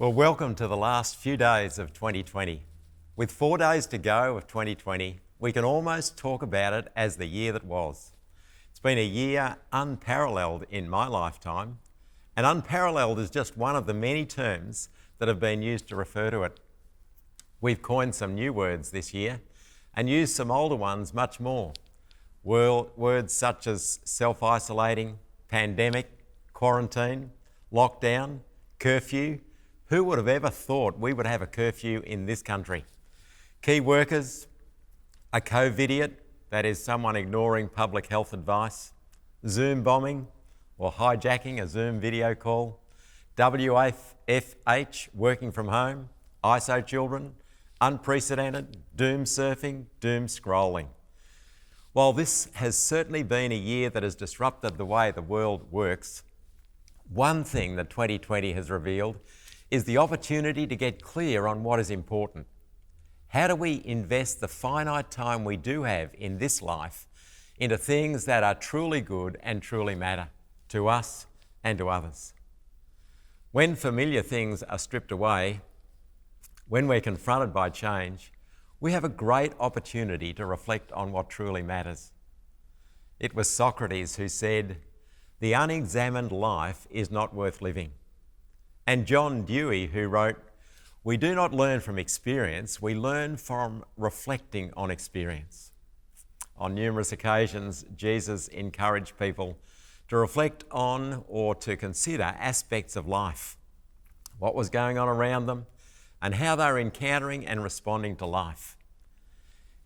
Well, welcome to the last few days of 2020. With 4 days to go of 2020, we can almost talk about it as the year that was. It's been a year unparalleled in my lifetime, and unparalleled is just one of the many terms that have been used to refer to it. We've coined some new words this year and used some older ones much more. Words such as self-isolating, pandemic, quarantine, lockdown, curfew. Who would have ever thought we would have a curfew in this country? Key workers, a COVIDiot, that is someone ignoring public health advice, Zoom bombing or hijacking a Zoom video call, WFH, working from home, ISO children, unprecedented, doom surfing, doom scrolling. While this has certainly been a year that has disrupted the way the world works, one thing that 2020 has revealed is the opportunity to get clear on what is important. How do we invest the finite time we do have in this life into things that are truly good and truly matter to us and to others? When familiar things are stripped away, when we're confronted by change, we have a great opportunity to reflect on what truly matters. It was Socrates who said, "The unexamined life is not worth living." And John Dewey, who wrote, "We do not learn from experience, we learn from reflecting on experience." On numerous occasions, Jesus encouraged people to reflect on or to consider aspects of life, what was going on around them, and how they were encountering and responding to life.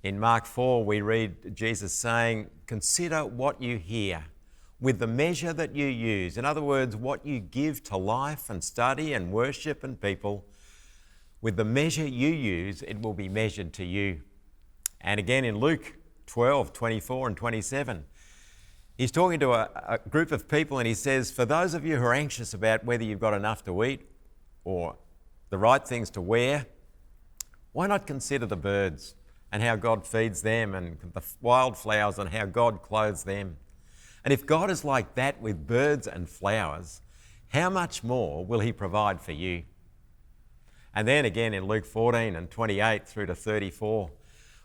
In Mark 4, we read Jesus saying, "Consider what you hear. With the measure that you use," in other words, what you give to life and study and worship and people, with the measure you use, it will be measured to you. And again in Luke 12, 24 and 27, he's talking to a group of people and he says, "For those of you who are anxious about whether you've got enough to eat or the right things to wear, why not consider the birds and how God feeds them, and the wildflowers and how God clothes them? And if God is like that with birds and flowers, how much more will he provide for you?" And then again in Luke 14 and 28 through to 34,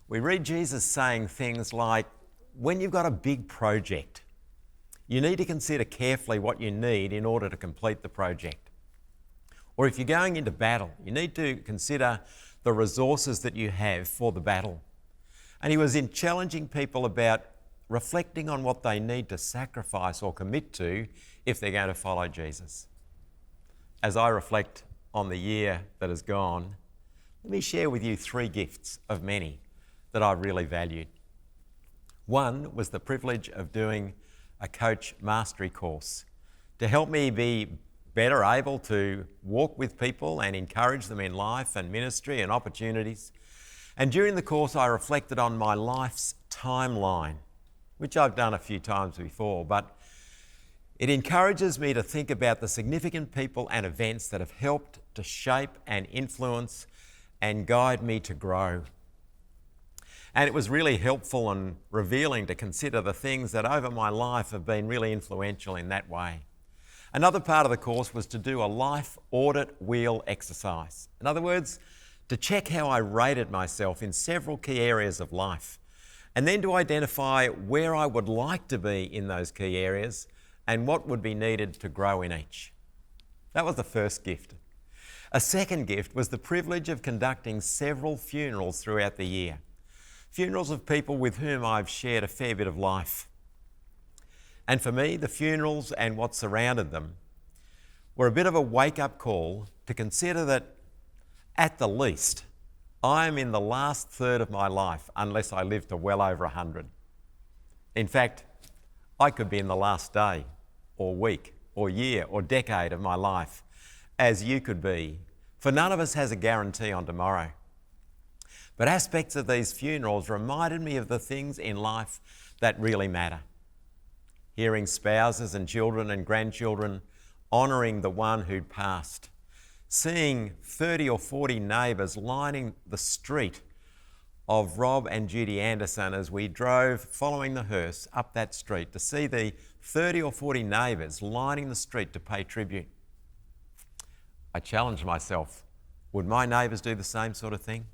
we read Jesus saying things like, when you've got a big project, you need to consider carefully what you need in order to complete the project. Or if you're going into battle, you need to consider the resources that you have for the battle. And he was challenging people about reflecting on what they need to sacrifice or commit to if they're going to follow Jesus. As I reflect on the year that has gone, let me share with you 3 gifts of many that I really valued. One was the privilege of doing a coach mastery course to help me be better able to walk with people and encourage them in life and ministry and opportunities. And during the course, I reflected on my life's timeline, which I've done a few times before, but it encourages me to think about the significant people and events that have helped to shape and influence and guide me to grow. And it was really helpful and revealing to consider the things that over my life have been really influential in that way. Another part of the course was to do a life audit wheel exercise. In other words, to check how I rated myself in several key areas of life, and then to identify where I would like to be in those key areas and what would be needed to grow in each. That was the first gift. A second gift was the privilege of conducting several funerals throughout the year. Funerals of people with whom I've shared a fair bit of life. And for me, the funerals and what surrounded them were a bit of a wake-up call to consider that, at the least, I am in the last third of my life unless I live to well over 100. In fact, I could be in the last day or week or year or decade of my life, as you could be, for none of us has a guarantee on tomorrow. But aspects of these funerals reminded me of the things in life that really matter. Hearing spouses and children and grandchildren honouring the one who'd passed. Seeing 30 or 40 neighbours lining the street of Rob and Judy Anderson as we drove following the hearse up that street, to see the 30 or 40 neighbours lining the street to pay tribute. I challenged myself, would my neighbours do the same sort of thing?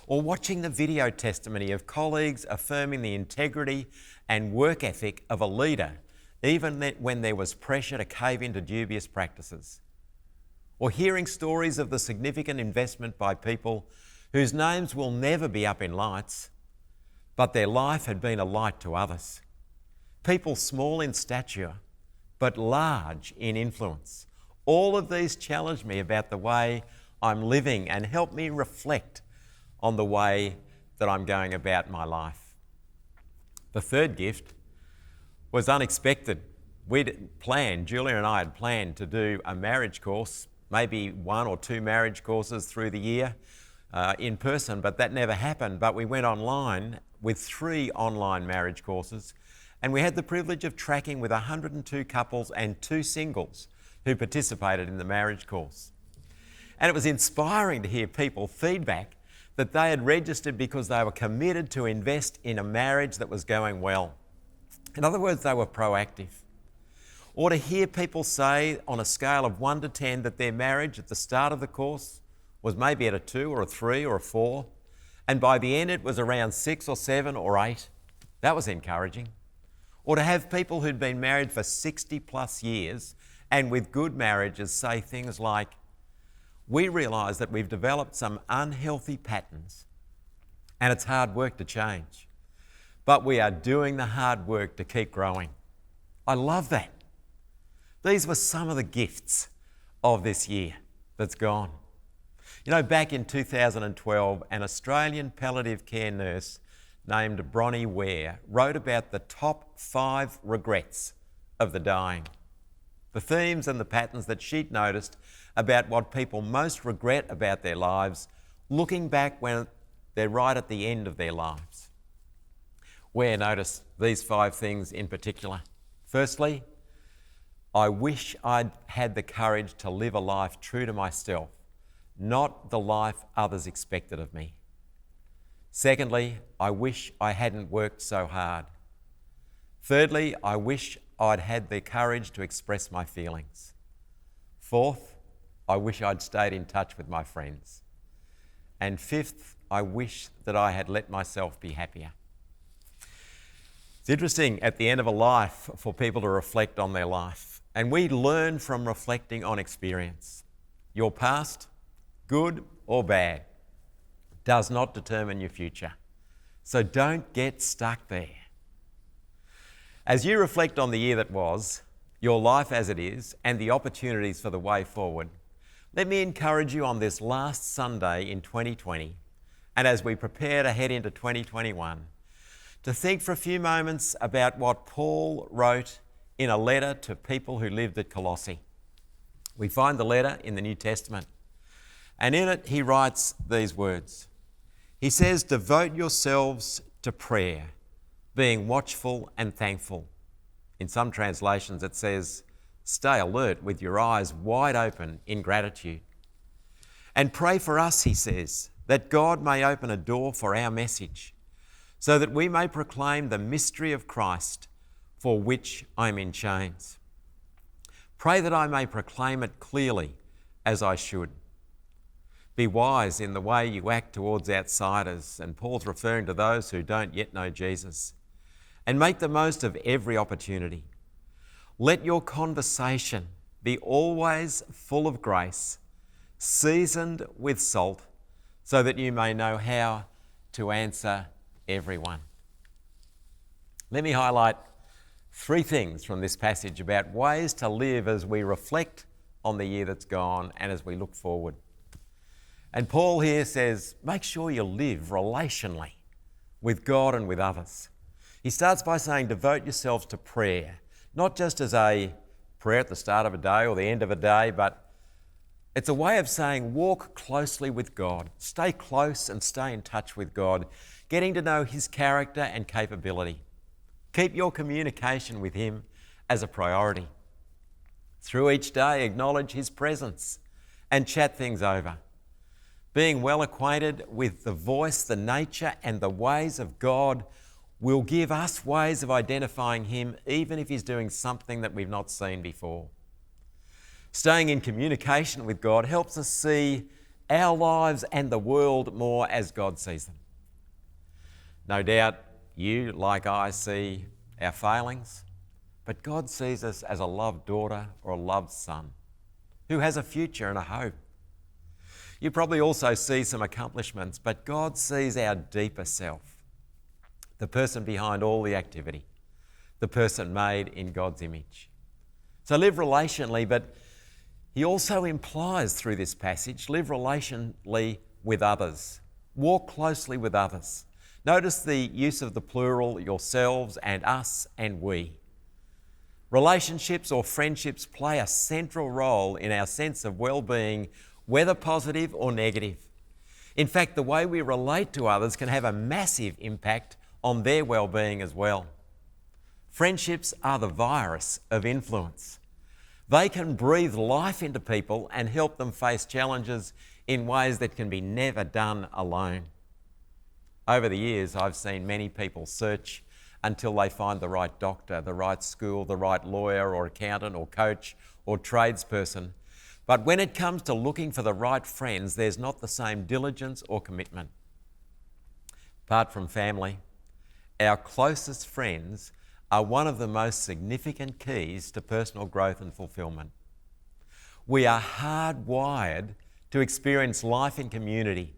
Or watching the video testimony of colleagues affirming the integrity and work ethic of a leader, even when there was pressure to cave into dubious practices. Or hearing stories of the significant investment by people whose names will never be up in lights, but their life had been a light to others. People small in stature, but large in influence. All of these challenged me about the way I'm living and helped me reflect on the way that I'm going about my life. The third gift was unexpected. Julia and I had planned to do a marriage course, maybe 1 or 2 marriage courses through the year in person, but that never happened. But we went online with 3 online marriage courses, and we had the privilege of tracking with 102 couples and 2 singles who participated in the marriage course. And it was inspiring to hear people feedback that they had registered because they were committed to invest in a marriage that was going well. In other words, they were proactive. Or to hear people say on a scale of 1 to 10 that their marriage at the start of the course was maybe at a 2 or a 3 or a 4, and by the end it was around 6 or 7 or 8. That was encouraging. Or to have people who'd been married for 60 plus years and with good marriages say things like, we realise that we've developed some unhealthy patterns and it's hard work to change, but we are doing the hard work to keep growing. I love that. These were some of the gifts of this year that's gone. You know, back in 2012, an Australian palliative care nurse named Bronnie Ware wrote about the top 5 regrets of the dying. The themes and the patterns that she'd noticed about what people most regret about their lives, looking back when they're right at the end of their lives. Ware noticed these 5 things in particular. Firstly, I wish I'd had the courage to live a life true to myself, not the life others expected of me. Secondly, I wish I hadn't worked so hard. Thirdly, I wish I'd had the courage to express my feelings. Fourth, I wish I'd stayed in touch with my friends. And fifth, I wish that I had let myself be happier. It's interesting at the end of a life for people to reflect on their life. And we learn from reflecting on experience. Your past, good or bad, does not determine your future. So don't get stuck there. As you reflect on the year that was, your life as it is, and the opportunities for the way forward, let me encourage you on this last Sunday in 2020, and as we prepare to head into 2021, to think for a few moments about what Paul wrote in a letter to people who lived at Colossae. We find the letter in the New Testament, and in it he writes these words. He says, devote yourselves to prayer, being watchful and thankful. In some translations it says, stay alert with your eyes wide open in gratitude. And pray for us, he says, that God may open a door for our message, so that we may proclaim the mystery of Christ, for which I'm in chains. Pray that I may proclaim it clearly as I should. Be wise in the way you act towards outsiders, and Paul's referring to those who don't yet know Jesus, and make the most of every opportunity. Let your conversation be always full of grace, seasoned with salt, so that you may know how to answer everyone. Let me highlight 3 things from this passage about ways to live as we reflect on the year that's gone and as we look forward. And Paul here says, make sure you live relationally with God and with others. He starts by saying, devote yourselves to prayer, not just as a prayer at the start of a day or the end of a day, but it's a way of saying walk closely with God, stay close and stay in touch with God, getting to know his character and capability. Keep your communication with him as a priority. Through each day, acknowledge his presence and chat things over. Being well acquainted with the voice, the nature and the ways of God will give us ways of identifying him even if he's doing something that we've not seen before. Staying in communication with God helps us see our lives and the world more as God sees them. No doubt you, like I, see our failings, but God sees us as a loved daughter or a loved son who has a future and a hope. You probably also see some accomplishments, but God sees our deeper self, the person behind all the activity, the person made in God's image. So live relationally, but he also implies through this passage, live relationally with others. Walk closely with others. Notice the use of the plural, yourselves and us and we. Relationships or friendships play a central role in our sense of well-being, whether positive or negative. In fact, the way we relate to others can have a massive impact on their well-being as well. Friendships are the virus of influence. They can breathe life into people and help them face challenges in ways that can be never done alone. Over the years, I've seen many people search until they find the right doctor, the right school, the right lawyer or accountant or coach or tradesperson. But when it comes to looking for the right friends, there's not the same diligence or commitment. Apart from family, our closest friends are one of the most significant keys to personal growth and fulfilment. We are hardwired to experience life in community,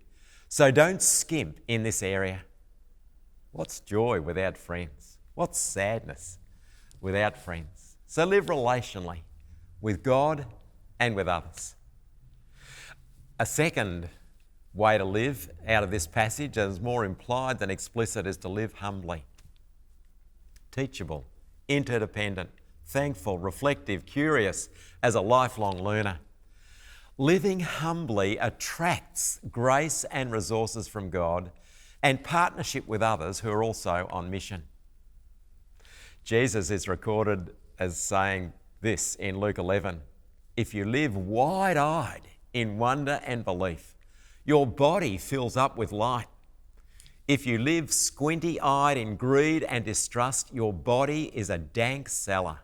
so don't skimp in this area. What's joy without friends? What's sadness without friends? So live relationally with God and with others. A second way to live out of this passage, as more implied than explicit, is to live humbly. Teachable, interdependent, thankful, reflective, curious as a lifelong learner. Living humbly attracts grace and resources from God and partnership with others who are also on mission. Jesus is recorded as saying this in Luke 11. If you live wide-eyed in wonder and belief, your body fills up with light. If you live squinty-eyed in greed and distrust, your body is a dank cellar.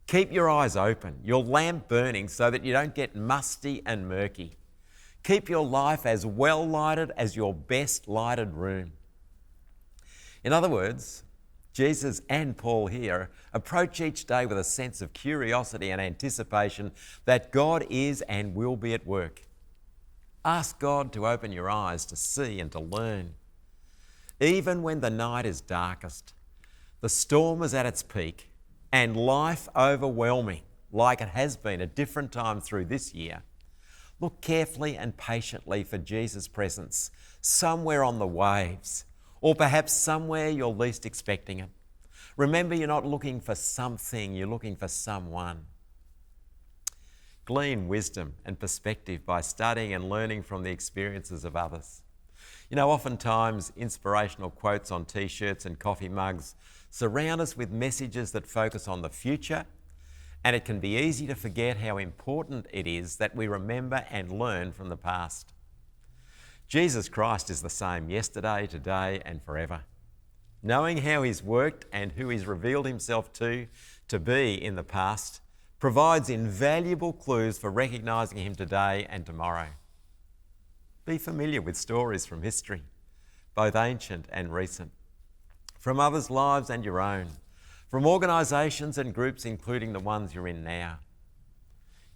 Keep your eyes open, your lamp burning so that you don't get musty and murky. Keep your life as well lighted as your best lighted room. In other words, Jesus and Paul here approach each day with a sense of curiosity and anticipation that God is and will be at work. Ask God to open your eyes to see and to learn. Even when the night is darkest, the storm is at its peak, and life overwhelming, like it has been at different times through this year, look carefully and patiently for Jesus' presence somewhere on the waves, or perhaps somewhere you're least expecting it. Remember, you're not looking for something, you're looking for someone. Glean wisdom and perspective by studying and learning from the experiences of others. You know, oftentimes inspirational quotes on t-shirts and coffee mugs surround us with messages that focus on the future, and it can be easy to forget how important it is that we remember and learn from the past. Jesus Christ is the same yesterday, today, and forever. Knowing how he's worked and who he's revealed himself to be in the past provides invaluable clues for recognising him today and tomorrow. Be familiar with stories from history, both ancient and recent, from others' lives and your own, from organisations and groups including the ones you're in now.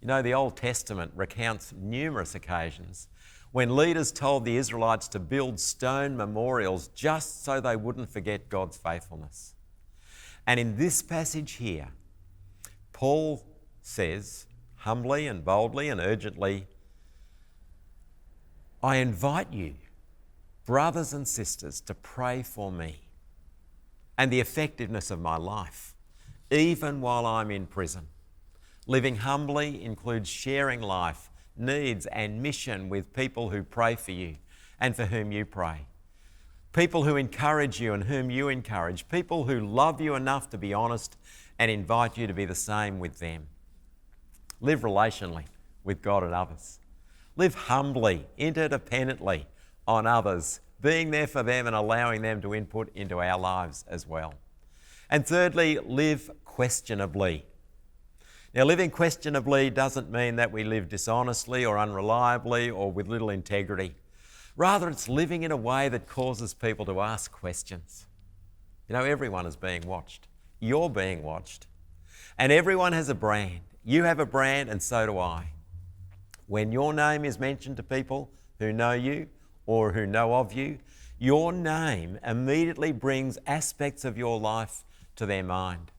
You know, the Old Testament recounts numerous occasions when leaders told the Israelites to build stone memorials just so they wouldn't forget God's faithfulness. And in this passage here, Paul says, humbly and boldly and urgently, I invite you, brothers and sisters, to pray for me and the effectiveness of my life, even while I'm in prison. Living humbly includes sharing life, needs and mission with people who pray for you and for whom you pray. People who encourage you and whom you encourage. People who love you enough to be honest and invite you to be the same with them. Live relationally with God and others. Live humbly, interdependently on others, being there for them and allowing them to input into our lives as well. And thirdly, live questionably. Now, living questionably doesn't mean that we live dishonestly or unreliably or with little integrity. Rather, it's living in a way that causes people to ask questions. You know, everyone is being watched. You're being watched. And everyone has a brand. You have a brand, and so do I. When your name is mentioned to people who know you or who know of you, your name immediately brings aspects of your life to their mind.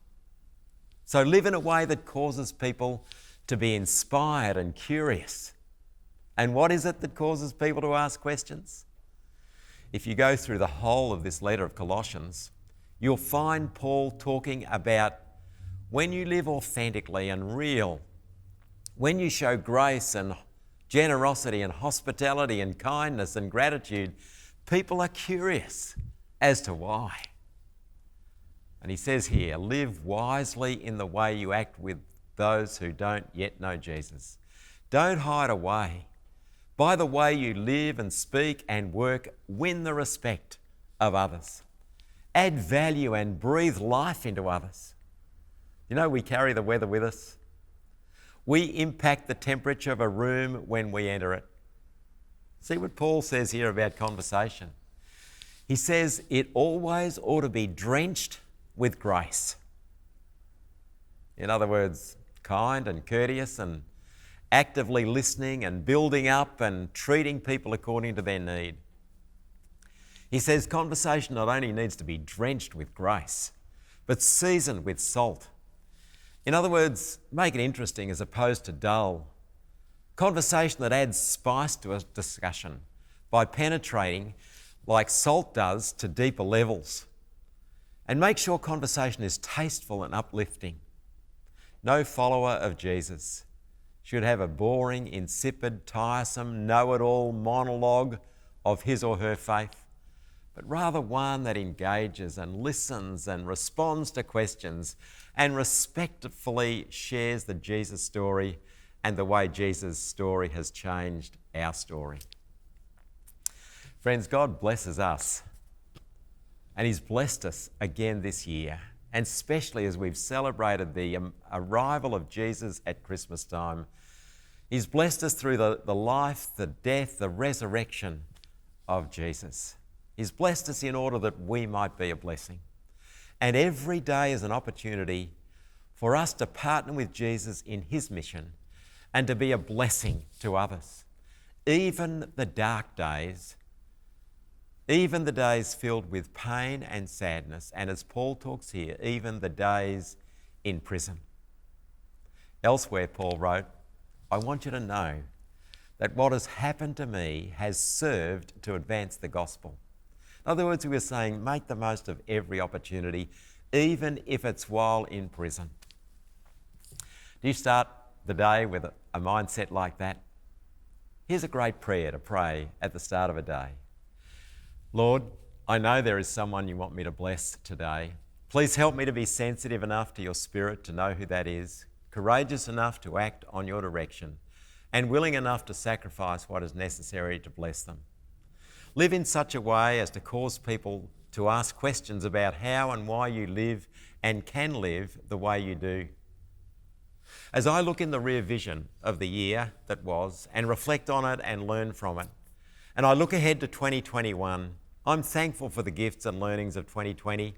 So live in a way that causes people to be inspired and curious. And what is it that causes people to ask questions? If you go through the whole of this letter of Colossians, you'll find Paul talking about when you live authentically and real, when you show grace and generosity and hospitality and kindness and gratitude, people are curious as to why. And he says here, live wisely in the way you act with those who don't yet know Jesus. Don't hide away. By the way you live and speak and work, win the respect of others. Add value and breathe life into others. You know, we carry the weather with us. We impact the temperature of a room when we enter it. See what Paul says here about conversation. He says it always ought to be drenched with grace. In other words, kind and courteous and actively listening and building up and treating people according to their need. He says conversation not only needs to be drenched with grace, but seasoned with salt. In other words, make it interesting as opposed to dull. Conversation that adds spice to a discussion by penetrating like salt does to deeper levels. And make sure conversation is tasteful and uplifting. No follower of Jesus should have a boring, insipid, tiresome, know-it-all monologue of his or her faith, but rather one that engages and listens and responds to questions and respectfully shares the Jesus story and the way Jesus' story has changed our story. Friends, God blesses us, and He's blessed us again this year, and especially as we've celebrated the arrival of Jesus at Christmas time. He's blessed us through the life, the death, the resurrection of Jesus. He's blessed us in order that we might be a blessing. And every day is an opportunity for us to partner with Jesus in His mission and to be a blessing to others. Even the dark days, even the days filled with pain and sadness, and as Paul talks here, even the days in prison. Elsewhere, Paul wrote, I want you to know that what has happened to me has served to advance the gospel. In other words, we were saying, make the most of every opportunity, even if it's while in prison. Do you start the day with a mindset like that? Here's a great prayer to pray at the start of a day. Lord, I know there is someone you want me to bless today. Please help me to be sensitive enough to your Spirit to know who that is, courageous enough to act on your direction, and willing enough to sacrifice what is necessary to bless them. Live in such a way as to cause people to ask questions about how and why you live and can live the way you do. As I look in the rear vision of the year that was and reflect on it and learn from it, and I look ahead to 2021, I'm thankful for the gifts and learnings of 2020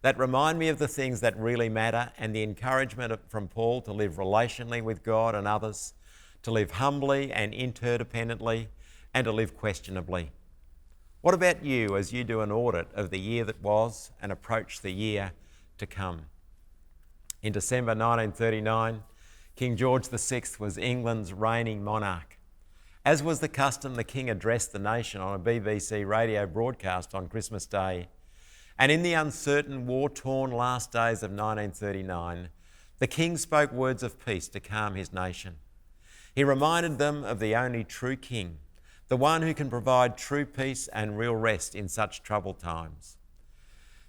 that remind me of the things that really matter and the encouragement from Paul to live relationally with God and others, to live humbly and interdependently, and to live questionably. What about you as you do an audit of the year that was and approach the year to come? In December 1939, King George VI was England's reigning monarch. As was the custom, the King addressed the nation on a BBC radio broadcast on Christmas Day. And in the uncertain, war-torn last days of 1939, the King spoke words of peace to calm his nation. He reminded them of the only true King, the one who can provide true peace and real rest in such troubled times.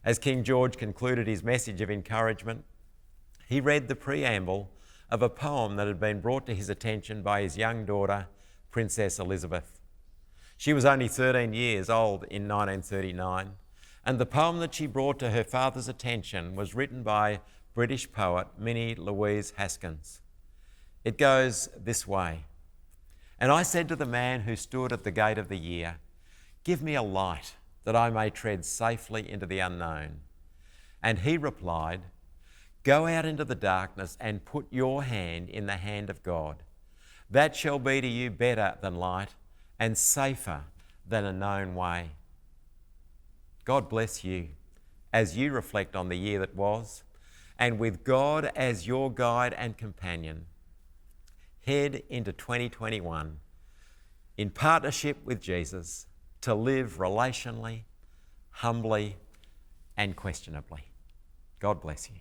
As King George concluded his message of encouragement, he read the preamble of a poem that had been brought to his attention by his young daughter, Princess Elizabeth. She was only 13 years old in 1939, and the poem that she brought to her father's attention was written by British poet Minnie Louise Haskins. It goes this way. And I said to the man who stood at the gate of the year, "Give me a light that I may tread safely into the unknown." And he replied, "Go out into the darkness and put your hand in the hand of God. That shall be to you better than light and safer than a known way." God bless you as you reflect on the year that was, and with God as your guide and companion, head into 2021 in partnership with Jesus to live relationally, humbly, and questionably. God bless you.